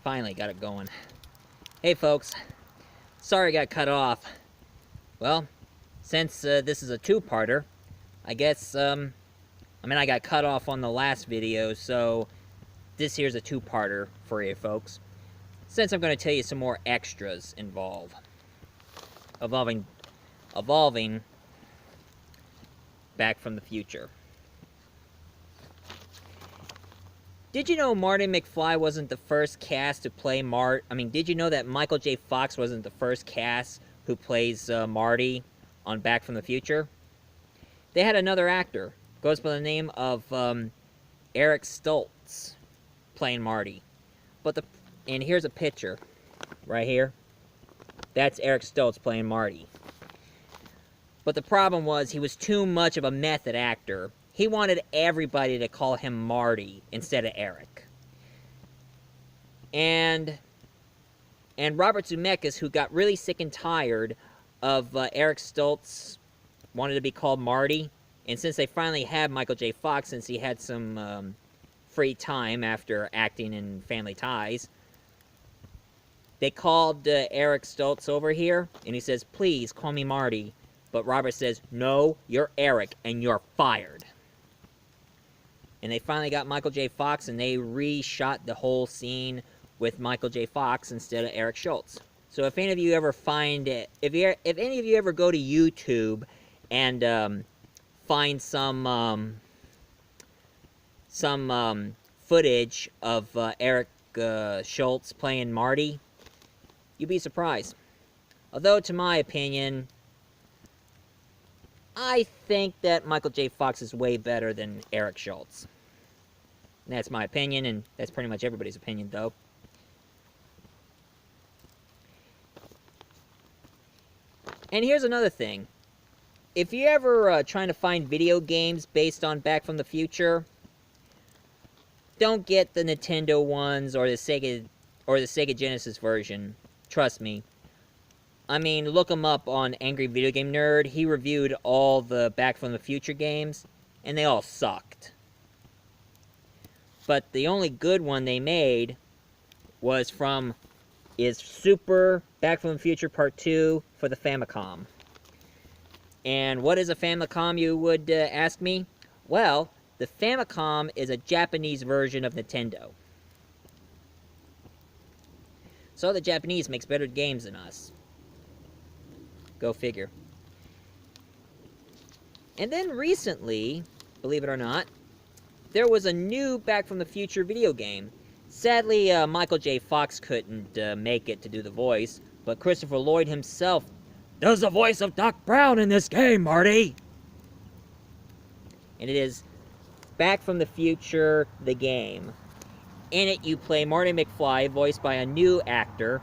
Finally got it going. Hey folks, sorry I got cut off. Well, since this is a two-parter, I guess, I got cut off on the last video, so this here's a two-parter for you folks. Since I'm going to tell you some more extras involving Back from the Future. Did you know Marty McFly wasn't the first cast to play did you know that Michael J. Fox wasn't the first cast who plays Marty on Back from the Future? They had another actor, goes by the name of Eric Stoltz, playing Marty. And here's a picture, right here. That's Eric Stoltz playing Marty. But the problem was he was too much of a method actor. He wanted everybody to call him Marty instead of Eric. And Robert Zemeckis, who got really sick and tired of Eric Stoltz, wanted to be called Marty. And since they finally had Michael J. Fox, since he had some free time after acting in Family Ties, they called Eric Stoltz over here, and he says, "Please, call me Marty." But Robert says, "No, you're Eric, and you're fired." And they finally got Michael J. Fox, and they reshot the whole scene with Michael J. Fox instead of Eric Stoltz. So if any of you ever find it, if any of you ever go to YouTube and find some footage of Eric Stoltz playing Marty, you'd be surprised. Although, to my opinion, I think that Michael J. Fox is way better than Eric Stoltz. And that's my opinion, and that's pretty much everybody's opinion, though. And here's another thing. If you're ever trying to find video games based on Back from the Future, don't get the Nintendo ones or the Sega Genesis version. Trust me. Look him up on Angry Video Game Nerd. He reviewed all the Back from the Future games, and they all sucked. But the only good one they made is Super Back from the Future Part 2 for the Famicom. And what is a Famicom, you would ask me? Well, the Famicom is a Japanese version of Nintendo. So the Japanese makes better games than us. Go figure. And then recently, believe it or not, there was a new Back from the Future video game. Sadly, Michael J. Fox couldn't make it to do the voice, but Christopher Lloyd himself does the voice of Doc Brown in this game, Marty! And it is Back from the Future, the game. In it, you play Marty McFly, voiced by a new actor,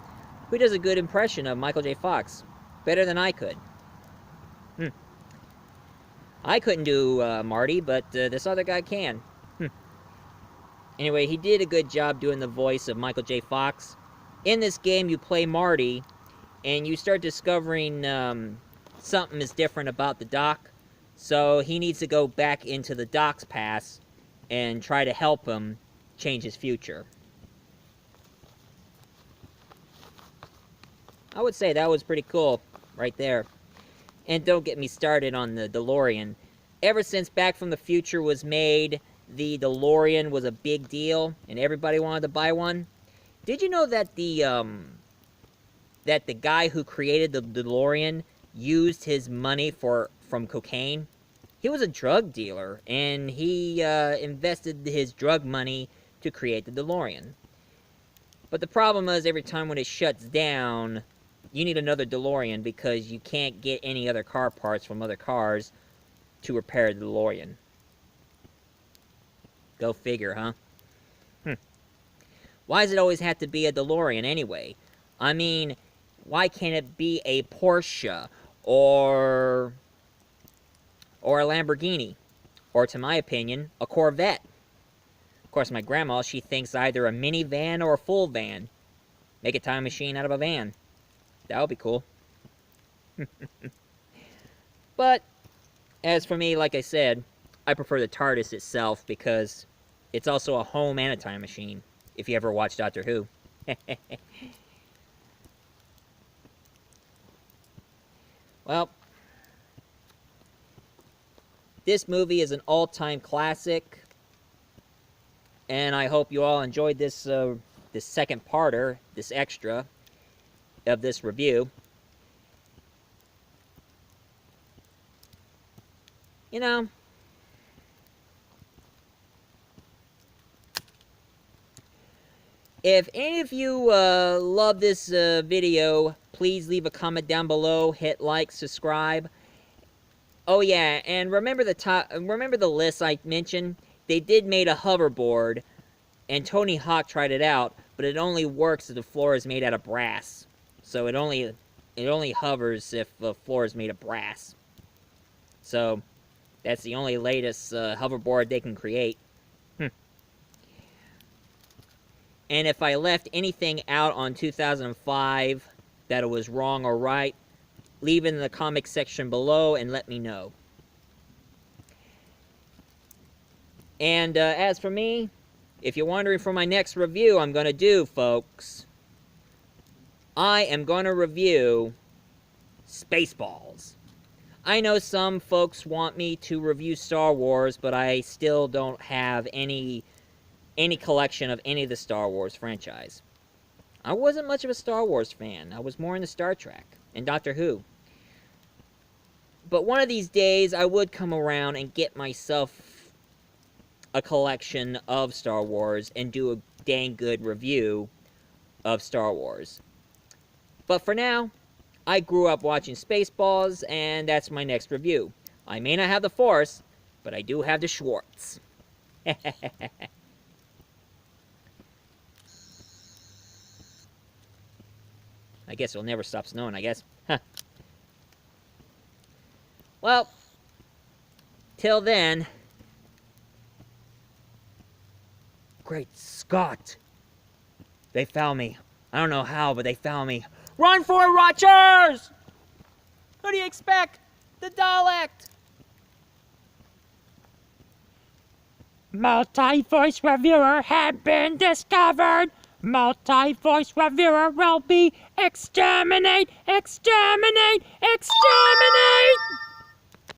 who does a good impression of Michael J. Fox. Better than I could. I couldn't do Marty, but this other guy can. Anyway, he did a good job doing the voice of Michael J. Fox. In this game, you play Marty, and you start discovering something is different about the Doc. So he needs to go back into the Doc's past and try to help him change his future. I would say that was pretty cool, right there. And don't get me started on the DeLorean. Ever since Back from the Future was made, the DeLorean was a big deal, and everybody wanted to buy one. Did you know that the guy who created the DeLorean used his money from cocaine? He was a drug dealer, and he invested his drug money to create the DeLorean. But the problem is, every time when it shuts down, you need another DeLorean because you can't get any other car parts from other cars to repair the DeLorean. Go figure, huh? Why does it always have to be a DeLorean anyway? Why can't it be a Porsche or a Lamborghini? Or, to my opinion, a Corvette? Of course, my grandma, she thinks either a minivan or a full van. Make a time machine out of a van. That would be cool. But, as for me, like I said, I prefer the TARDIS itself because it's also a home and a time machine, if you ever watch Doctor Who. Well, this movie is an all-time classic, and I hope you all enjoyed this this second parter, this extra of this review. You know, if any of you love this video, please leave a comment down below, hit like, subscribe. Oh yeah, and remember the list I mentioned? They did make a hoverboard, and Tony Hawk tried it out, but it only works if the floor is made out of brass. So it only hovers if the floor is made of brass. So that's the only latest hoverboard they can create. And if I left anything out on 2005 that it was wrong or right, leave it in the comment section below and let me know. And as for me, if you're wondering for my next review I'm going to do, folks, I am going to review Spaceballs. I know some folks want me to review Star Wars, but I still don't have any collection of any of the Star Wars franchise. I wasn't much of a Star Wars fan. I was more into Star Trek and Doctor Who. But one of these days, I would come around and get myself a collection of Star Wars and do a dang good review of Star Wars. But for now, I grew up watching Spaceballs, and that's my next review. I may not have the Force, but I do have the Schwartz. I guess it'll never stop snowing, I guess. Well, till then... Great Scott! They found me. I don't know how, but they found me. Run for it, Watchers! Who do you expect? The Dalek! Multi-voice reviewer had been discovered. Multi-voice reviewer will be exterminate, exterminate, exterminate!